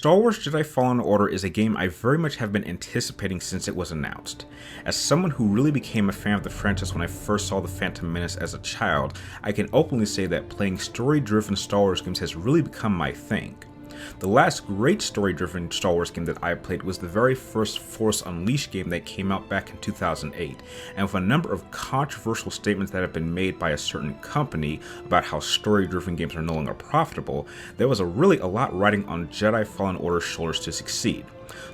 Star Wars Jedi Fallen Order is a game I very much have been anticipating since it was announced. As someone who really became a fan of the franchise when I first saw The Phantom Menace as a child, I can openly say that playing story-driven Star Wars games has really become my thing. The last great story-driven Star Wars game that I played was the very first Force Unleashed game that came out back in 2008, and with a number of controversial statements that have been made by a certain company about how story-driven games are no longer profitable, there was really a lot riding on Jedi Fallen Order's shoulders to succeed.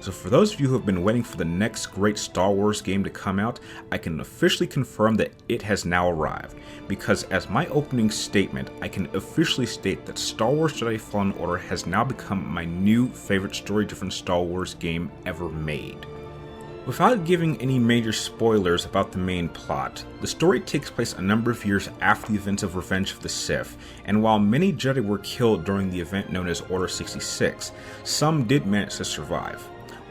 So for those of you who have been waiting for the next great Star Wars game to come out, I can officially confirm that it has now arrived, because as my opening statement, I can officially state that Star Wars Jedi Fallen Order has now become my new favorite story-driven Star Wars game ever made. Without giving any major spoilers about the main plot, the story takes place a number of years after the events of Revenge of the Sith, and while many Jedi were killed during the event known as Order 66, some did manage to survive.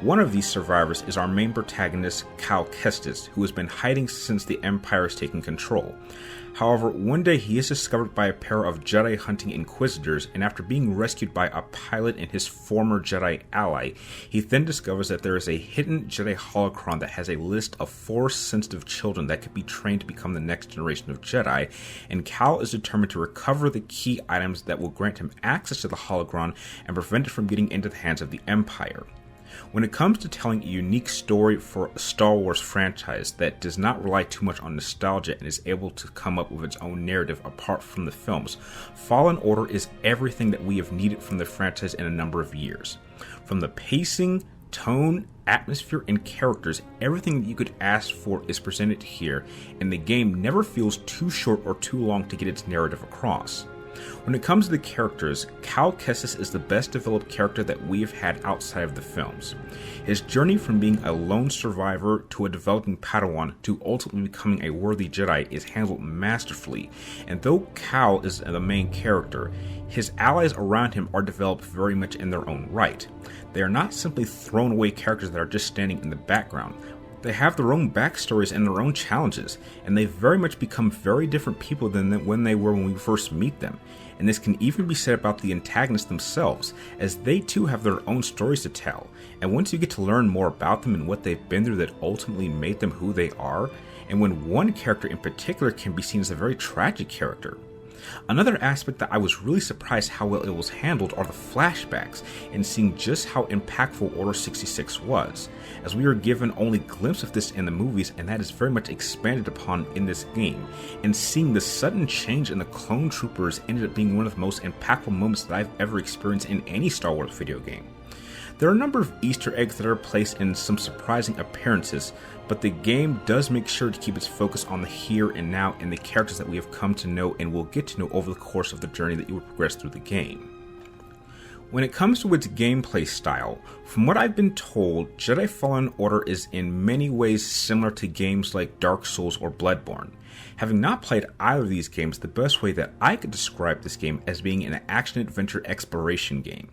One of these survivors is our main protagonist, Cal Kestis, who has been hiding since the Empire has taken control. However, one day he is discovered by a pair of Jedi hunting inquisitors, and after being rescued by a pilot and his former Jedi ally, he then discovers that there is a hidden Jedi holocron that has a list of Force-sensitive children that could be trained to become the next generation of Jedi, and Cal is determined to recover the key items that will grant him access to the holocron and prevent it from getting into the hands of the Empire. When it comes to telling a unique story for a Star Wars franchise that does not rely too much on nostalgia and is able to come up with its own narrative apart from the films, Fallen Order is everything that we have needed from the franchise in a number of years. From the pacing, tone, atmosphere, and characters, everything that you could ask for is presented here, and the game never feels too short or too long to get its narrative across. When it comes to the characters, Cal Kestis is the best developed character that we have had outside of the films. His journey from being a lone survivor to a developing padawan to ultimately becoming a worthy Jedi is handled masterfully, and though Cal is the main character, his allies around him are developed very much in their own right. They are not simply thrown away characters that are just standing in the background. They have their own backstories and their own challenges, and they very much become very different people than when they were when we first meet them. And this can even be said about the antagonists themselves, as they too have their own stories to tell. And once you get to learn more about them and what they've been through that ultimately made them who they are, and when one character in particular can be seen as a very tragic character. Another aspect that I was really surprised how well it was handled are the flashbacks, and seeing just how impactful Order 66 was, as we are given only a glimpse of this in the movies, and that is very much expanded upon in this game, and seeing the sudden change in the clone troopers ended up being one of the most impactful moments that I've ever experienced in any Star Wars video game. There are a number of Easter eggs that are placed in some surprising appearances, but the game does make sure to keep its focus on the here and now and the characters that we have come to know and will get to know over the course of the journey that you will progress through the game. When it comes to its gameplay style, from what I've been told, Jedi Fallen Order is in many ways similar to games like Dark Souls or Bloodborne. Having not played either of these games, the best way that I could describe this game as being an action-adventure exploration game.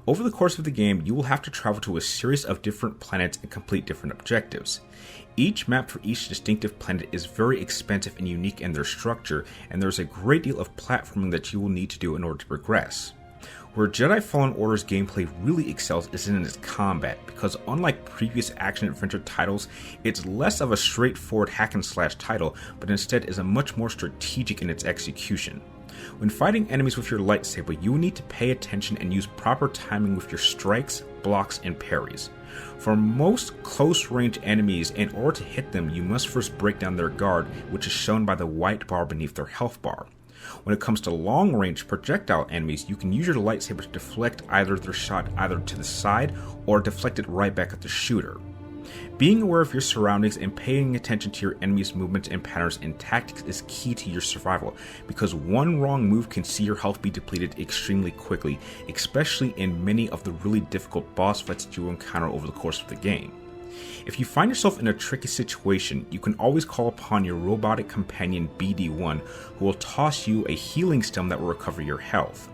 Over the course of the game, you will have to travel to a series of different planets and complete different objectives. Each map for each distinctive planet is very expansive and unique in their structure, and there's a great deal of platforming that you will need to do in order to progress. Where Jedi Fallen Order's gameplay really excels is in its combat, because unlike previous action-adventure titles, it's less of a straightforward hack-and-slash title, but instead is a much more strategic in its execution. When fighting enemies with your lightsaber, you will need to pay attention and use proper timing with your strikes, blocks, and parries. For most close-range enemies, in order to hit them, you must first break down their guard, which is shown by the white bar beneath their health bar. When it comes to long-range projectile enemies, you can use your lightsaber to deflect either their shot either to the side or deflect it right back at the shooter. Being aware of your surroundings and paying attention to your enemy's movements and patterns and tactics is key to your survival, because one wrong move can see your health be depleted extremely quickly, especially in many of the really difficult boss fights that you will encounter over the course of the game. If you find yourself in a tricky situation, you can always call upon your robotic companion BD-1, who will toss you a healing stone that will recover your health.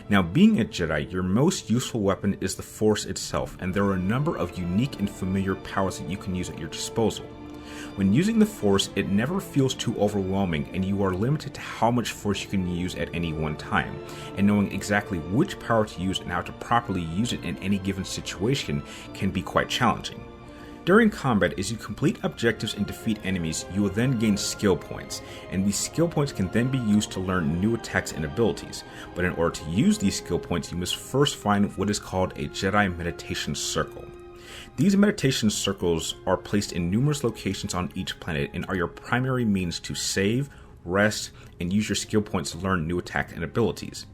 Now, being a Jedi, your most useful weapon is the Force itself, and there are a number of unique and familiar powers that you can use at your disposal. When using the Force, it never feels too overwhelming, and you are limited to how much Force you can use at any one time, and knowing exactly which power to use and how to properly use it in any given situation can be quite challenging. During combat, as you complete objectives and defeat enemies, you will then gain skill points, and these skill points can then be used to learn new attacks and abilities. But in order to use these skill points, you must first find what is called a Jedi meditation circle. These meditation circles are placed in numerous locations on each planet and are your primary means to save, rest, and use your skill points to learn new attacks and abilities.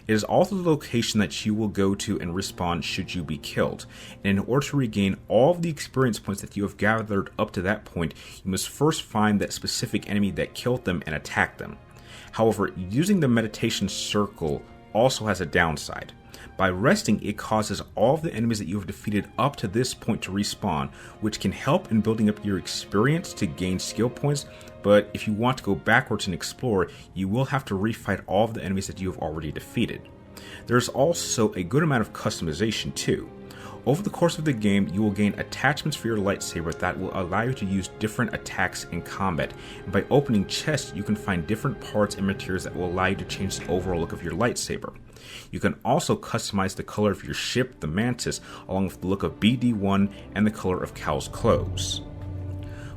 It is also the location that you will go to and respawn should you be killed, and in order to regain all of the experience points that you have gathered up to that point, you must first find that specific enemy that killed them and attack them. However, using the meditation circle also has a downside. By resting, it causes all of the enemies that you have defeated up to this point to respawn, which can help in building up your experience to gain skill points, but if you want to go backwards and explore, you will have to refight all of the enemies that you have already defeated. There's also a good amount of customization too. Over the course of the game, you will gain attachments for your lightsaber that will allow you to use different attacks in combat, and by opening chests, you can find different parts and materials that will allow you to change the overall look of your lightsaber. You can also customize the color of your ship, the Mantis, along with the look of BD-1 and the color of Cal's clothes.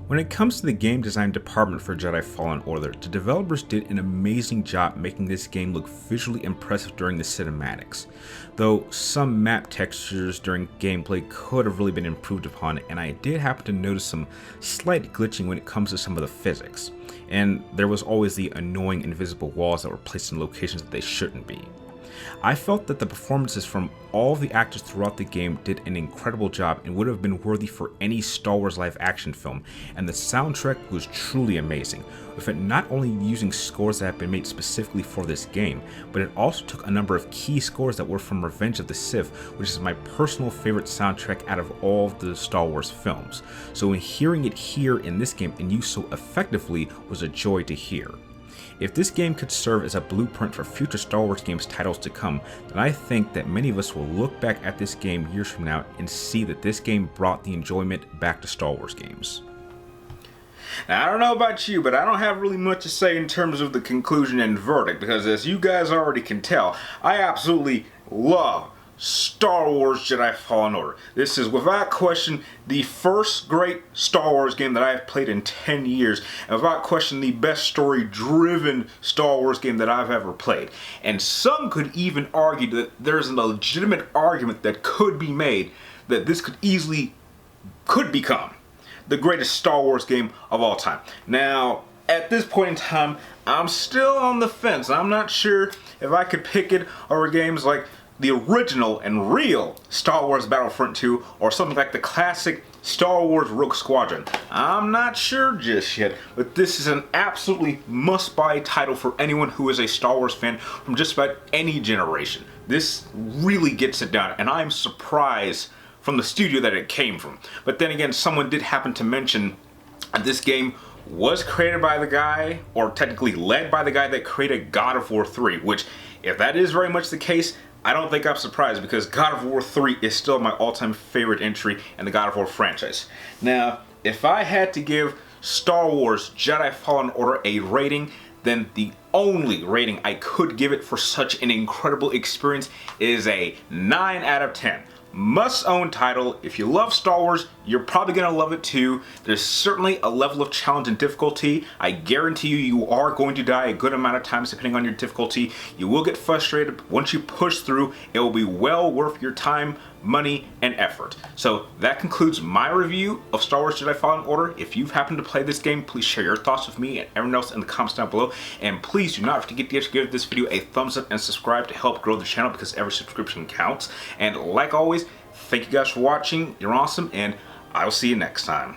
When it comes to the game design department for Jedi Fallen Order, the developers did an amazing job making this game look visually impressive during the cinematics, though some map textures during gameplay could have really been improved upon, and I did happen to notice some slight glitching when it comes to some of the physics, and there was always the annoying invisible walls that were placed in locations that they shouldn't be. I felt that the performances from all of the actors throughout the game did an incredible job and would have been worthy for any Star Wars live action film, and the soundtrack was truly amazing, with it not only using scores that have been made specifically for this game, but it also took a number of key scores that were from Revenge of the Sith, which is my personal favorite soundtrack out of all of the Star Wars films, so in hearing it here in this game and used so effectively was a joy to hear. If this game could serve as a blueprint for future Star Wars games titles to come, then I think that many of us will look back at this game years from now and see that this game brought the enjoyment back to Star Wars games. Now, I don't know about you, but I don't have really much to say in terms of the conclusion and verdict, because as you guys already can tell, I absolutely love Star Wars Jedi Fallen Order. This is without question the first great Star Wars game that I have played in 10 years, and without question the best story-driven Star Wars game that I've ever played. And some could even argue that there's a legitimate argument that could be made that this could become the greatest Star Wars game of all time. Now, at this point in time, I'm still on the fence. I'm not sure if I could pick it over games like the original and real Star Wars Battlefront 2 or something like the classic Star Wars Rogue Squadron. I'm not sure just yet, but this is an absolutely must-buy title for anyone who is a Star Wars fan from just about any generation. This really gets it done, and I'm surprised from the studio that it came from. But then again, someone did happen to mention that this game was created by the guy, or technically led by the guy that created God of War 3, which, if that is very much the case, I don't think I'm surprised, because God of War 3 is still my all-time favorite entry in the God of War franchise. Now, if I had to give Star Wars Jedi Fallen Order a rating, then the only rating I could give it for such an incredible experience is a 9 out of 10. Must-own title. If you love Star Wars, you're probably going to love it too. There's certainly a level of challenge and difficulty. I guarantee you are going to die a good amount of times depending on your difficulty. You will get frustrated, but once you push through, it will be well worth your time, money, and effort. So that concludes my review of Star Wars Jedi Fallen Order. If you've happened to play this game, please share your thoughts with me and everyone else in the comments down below. And please do not forget to give this video a thumbs up and subscribe to help grow the channel, because every subscription counts. And like always, thank you guys for watching. You're awesome, and I will see you next time.